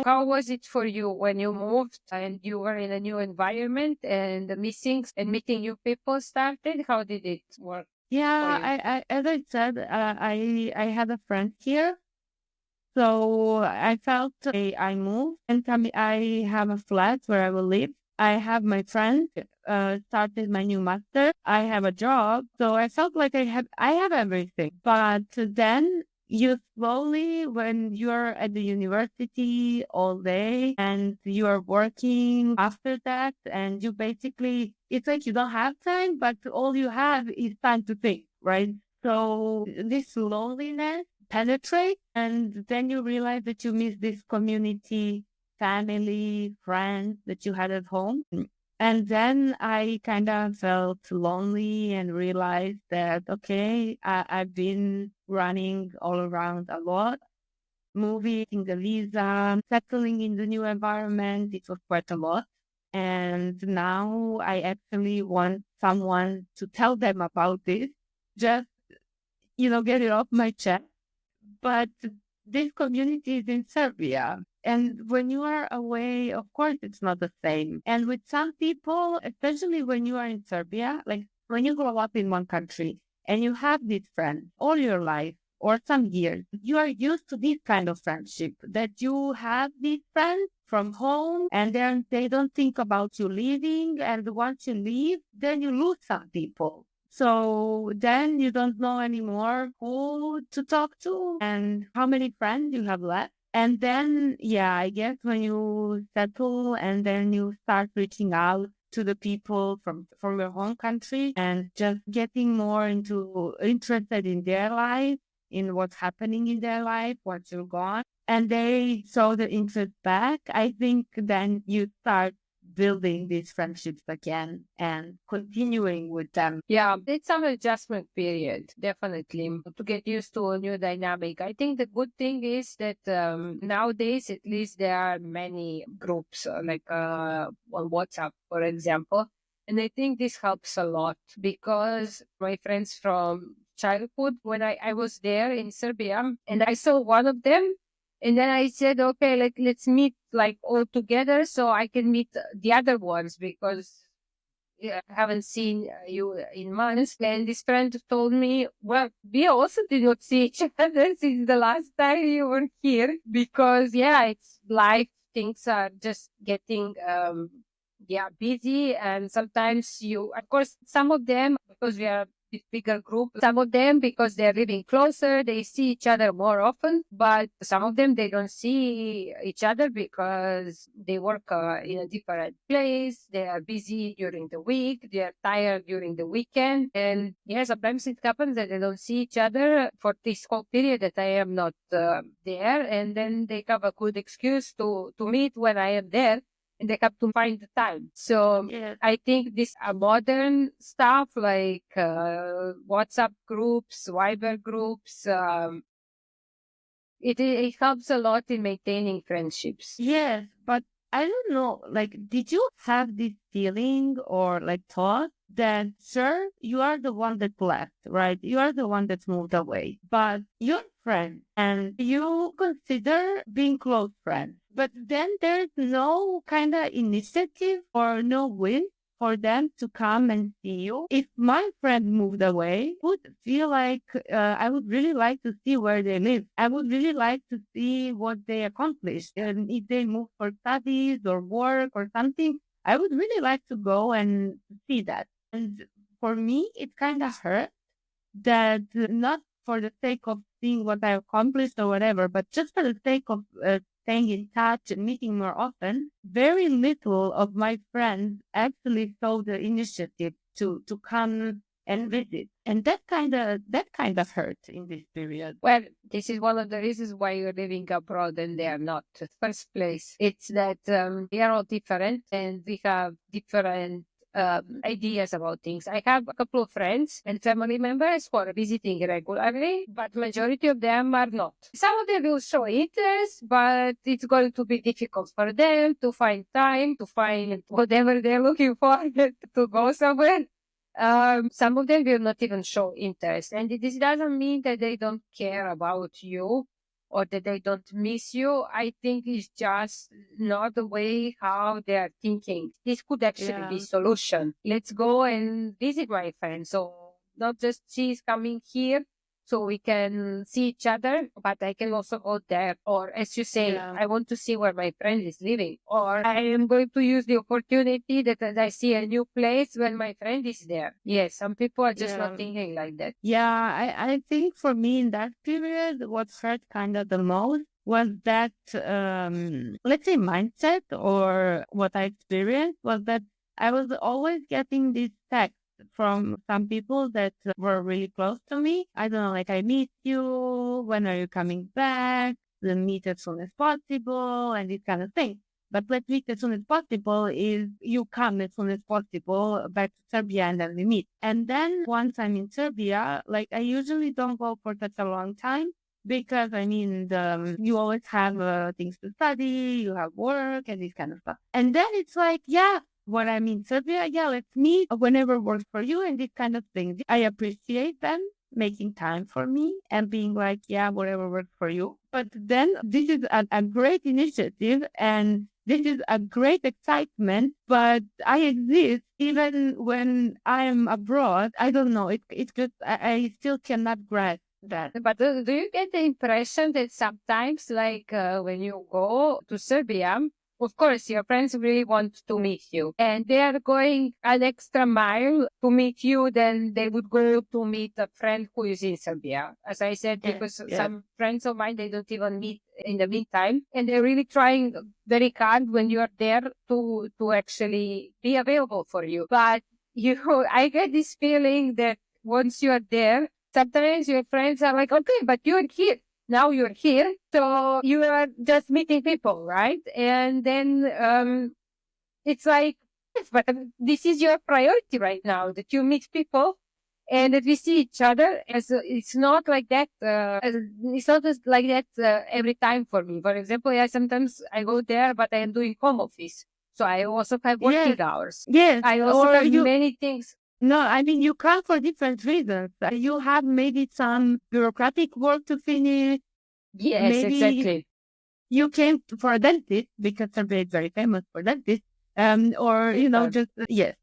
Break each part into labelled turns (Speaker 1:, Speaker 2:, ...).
Speaker 1: How was it for you when you moved and you were in a new environment and the missings and meeting new people started? How did it work for
Speaker 2: Yeah,
Speaker 1: you?
Speaker 2: as I said, I had a friend here. So I felt I moved and I have a flat where I will live. I have my friend, started my new master. I have a job. So I felt like I have everything. But then you slowly, when you're at the university all day and you are working after that, and you basically, it's like you don't have time, but all you have is time to think, right? So this loneliness penetrate, and then you realize that you miss this community, family, friends that you had at home. And then I kind of felt lonely and realized that, okay, I've been running all around a lot, moving, the visa, settling in the new environment. It was quite a lot. And now I actually want someone to tell them about this, just, get it off my chest. But this community is in Serbia. And when you are away, of course, it's not the same. And with some people, especially when you are in Serbia, like when you grow up in one country and you have these friends all your life or some years, you are used to this kind of friendship that you have these friends from home and then they don't think about you leaving. And once you leave, then you lose some people. So then you don't know anymore who to talk to and how many friends you have left. And then, yeah, I guess when you settle and then you start reaching out to the people from your home country and just getting more into interested in their life, in what's happening in their life once you're gone. And they show the interest back. I think then you start building these friendships again and continuing with them.
Speaker 1: Yeah, it's some adjustment period, definitely, to get used to a new dynamic. I think the good thing is that nowadays, at least, there are many groups, on WhatsApp, for example. And I think this helps a lot because my friends from childhood, when I was there in Serbia, and I saw one of them, and then I said, okay, let's meet like all together so I can meet the other ones because yeah, I haven't seen you in months. And this friend told me, well, we also did not see each other since the last time you were here because, yeah, it's life. Things are just getting, yeah, busy. And sometimes of course, some of them, because we are this bigger group, some of them, because they're living closer, they see each other more often. But some of them, they don't see each other because they work in a different place. They are busy during the week. They are tired during the weekend. And yeah, sometimes it happens that they don't see each other for this whole period that I am not there. And then they have a good excuse to meet when I am there and they have to find the time. So
Speaker 2: Yeah.
Speaker 1: I think this modern stuff like WhatsApp groups, Viber groups, it helps a lot in maintaining friendships.
Speaker 2: Yes, but I don't know, like, did you have this feeling or like thought that, sure, you are the one that left, right? You are the one that moved away, but your friend and you consider being close friends. But then there's no kind of initiative or no will for them to come and see you. If my friend moved away, would feel like I would really like to see where they live. I would really like to see what they accomplished. And if they move for studies or work or something, I would really like to go and see that. And for me, it kind of hurt that not for the sake of seeing what I accomplished or whatever, but just for the sake of staying in touch and meeting more often, very little of my friends actually saw the initiative to come and visit. And that kind of hurt in this period.
Speaker 1: Well, this is one of the reasons why you're living abroad and they are not. First place, it's that we are all different and we have different ideas about things. I have a couple of friends and family members who are visiting regularly, but majority of them are not. Some of them will show interest, but it's going to be difficult for them to find time, to find whatever they're looking for to go somewhere. Some of them will not even show interest. And this doesn't mean that they don't care about you. or that they don't miss you, I think is just not the way how they are thinking. This could actually be
Speaker 2: Yeah.
Speaker 1: solution. Let's go and visit my friend. So not just she's coming here so we can see each other, but I can also go there. Or as you say,
Speaker 2: Yeah.
Speaker 1: I want to see where my friend is living. Or I am going to use the opportunity that I see a new place when my friend is there. Yes, some people are just not
Speaker 2: Yeah.
Speaker 1: thinking like that.
Speaker 2: Yeah, I think for me in that period, what hurt kind of the most was that, let's say, mindset, or what I experienced was that I was always getting these texts from some people that were really close to me. I don't know, like, I miss you, when are you coming back? We'll meet as soon as possible, and this kind of thing. But let's meet as soon as possible is you come as soon as possible back to Serbia and then we meet. And then once I'm in Serbia, like, I usually don't go for such a long time because I mean, you always have things to study, you have work and this kind of stuff. And then it's like, yeah, when I'm in Serbia, yeah, let's meet whenever works for you and this kind of things. I appreciate them making time for me and being like, yeah, whatever works for you. But then this is a great initiative and this is a great excitement, but I exist even when I'm abroad. I don't know. It's just, I still cannot grasp that.
Speaker 1: But do you get the impression that sometimes, like when you go to Serbia, of course, your friends really want to meet you and they are going an extra mile to meet you than they would go to meet a friend who is in Serbia. As I said,
Speaker 2: Yes,
Speaker 1: because
Speaker 2: yes,
Speaker 1: some friends of mine, they don't even meet in the meantime. And they're really trying very hard when you are there to actually be available for you. But I get this feeling that once you are there, sometimes your friends are like, okay, but you're here. Now you're here. So you are just meeting people, right? And then it's like, yes, but this is your priority right now, that you meet people and that we see each other. As it's not like that. It's not just like that every time for me. For example, yeah, sometimes I go there, but I am doing home office. So I also have
Speaker 2: yes,
Speaker 1: working hours.
Speaker 2: yes.
Speaker 1: I also
Speaker 2: Or
Speaker 1: have
Speaker 2: you,
Speaker 1: many things.
Speaker 2: no, I mean, you come for different reasons. You have maybe some bureaucratic work to finish.
Speaker 1: Yes,
Speaker 2: Maybe
Speaker 1: exactly.
Speaker 2: you came for a dentist because Serbia is very famous for dentists. Or,
Speaker 1: Super.
Speaker 2: just, yes,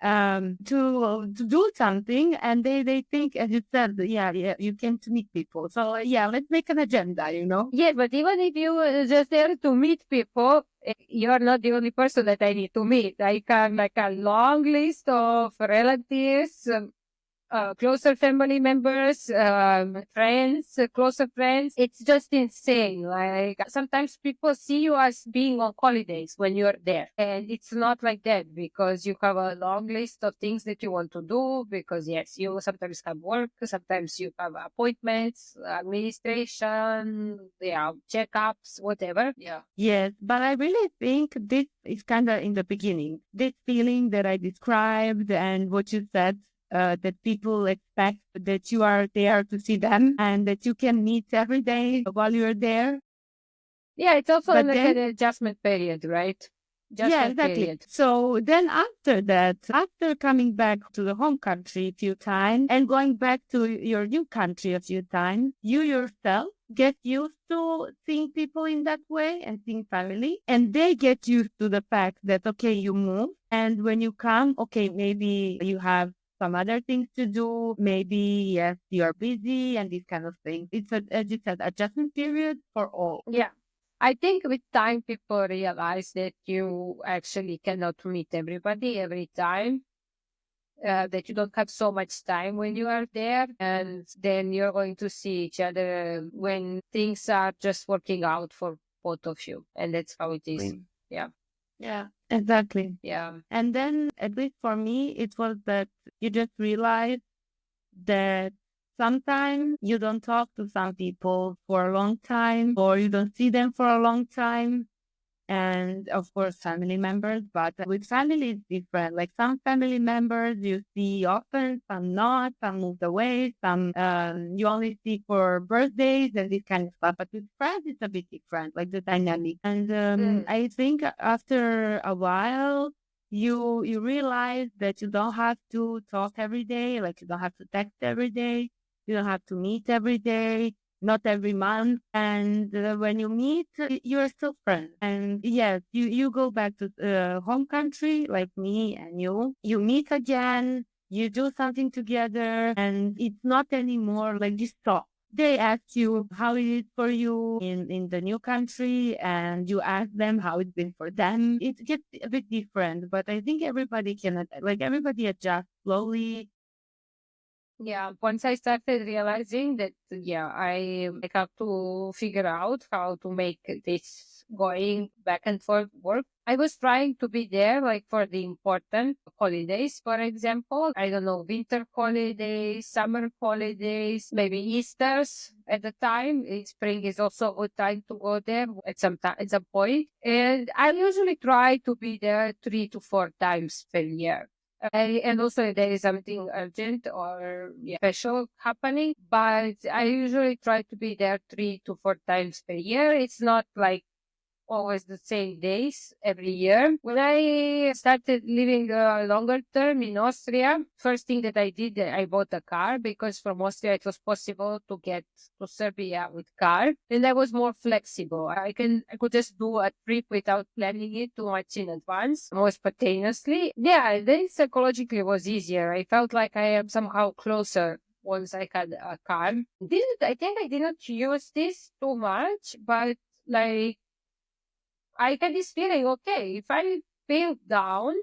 Speaker 2: to do something. And they think, as you said, yeah, yeah, you came to meet people. So, yeah, let's make an agenda.
Speaker 1: Yeah, but even if you just there to meet people, you're not the only person that I need to meet. I can like a long list of relatives, closer family members, friends, closer friends. It's just insane. Like sometimes people see you as being on holidays when you're there. And it's not like that because you have a long list of things that you want to do. Because yes, you sometimes have work, sometimes you have appointments, administration, yeah, checkups, whatever. Yeah.
Speaker 2: Yes, but I really think this is kind of in the beginning. This feeling that I described and what you said, that people expect that you are there to see them and that you can meet every day while you're there.
Speaker 1: Yeah, it's also
Speaker 2: But
Speaker 1: like an
Speaker 2: then,
Speaker 1: adjustment period, right?
Speaker 2: yeah,
Speaker 1: Adjustment
Speaker 2: exactly.
Speaker 1: period.
Speaker 2: So then after that, after coming back to the home country a few times and going back to your new country a few times, you yourself get used to seeing people in that way and seeing family. And they get used to the fact that, okay, you move. And when you come, okay, maybe you have some other things to do. Maybe, yes, you're busy and these kind of things. It's a, as you said, adjustment period for all.
Speaker 1: Yeah. I think with time, people realize that you actually cannot meet everybody every time, that you don't have so much time when you are there. And then you're going to see each other when things are just working out for both of you. And that's how it is. Yeah.
Speaker 2: Yeah, exactly.
Speaker 1: Yeah.
Speaker 2: And then, at least for me, it was that you just realize that sometimes you don't talk to some people for a long time, or you don't see them for a long time. And of course, family members, but with family, it's different. Like some family members you see often, some not, some moved away, some you only see for birthdays and this kind of stuff. But with friends, it's a bit different, like the dynamic. And
Speaker 1: Mm.
Speaker 2: I think after a while, you realize that you don't have to talk every day, like you don't have to text every day, you don't have to meet every day. not every month. And when you meet, you're still friends. And yes, you go back to home country like me, and you meet again, you do something together, and it's not anymore like this talk. They ask you how it is for you in the new country, and you ask them how it's been for them. It gets a bit different, but I think everybody can like everybody adjusts slowly.
Speaker 1: Yeah, once I started realizing that, yeah, I have to figure out how to make this going back and forth work. I was trying to be there, like for the important holidays, for example. I don't know, winter holidays, summer holidays, maybe Easter's at the time. Spring is also a good time to go there at some time, at some point. And I usually try to be there 3 to 4 times per year. And also if there is something urgent or special happening, but I usually try to be there 3 to 4 times per year. It's not like always the same days every year. When I started living longer term in Austria, first thing that I did, I bought a car because from Austria it was possible to get to Serbia with car, and I was more flexible. I could just do a trip without planning it too much in advance, more spontaneously. Yeah, then psychologically it was easier. I felt like I am somehow closer once I had a car. Didn't I think I didn't use this too much, but like I had this feeling, okay, if I feel down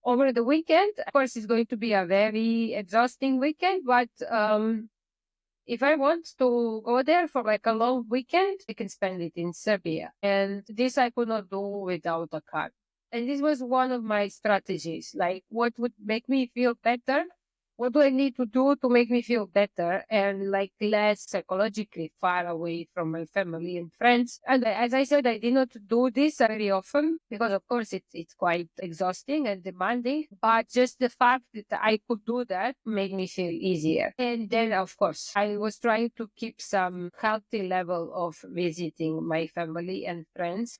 Speaker 1: over the weekend, of course, it's going to be a very exhausting weekend, but if I want to go there for like a long weekend, I can spend it in Serbia. And this I could not do without a car. And this was one of my strategies. Like, what would make me feel better? What do I need to do to make me feel better and like less psychologically far away from my family and friends? And as I said, I did not do this very often because, of course, it's quite exhausting and demanding. But just the fact that I could do that made me feel easier. And then, of course, I was trying to keep some healthy level of visiting my family and friends.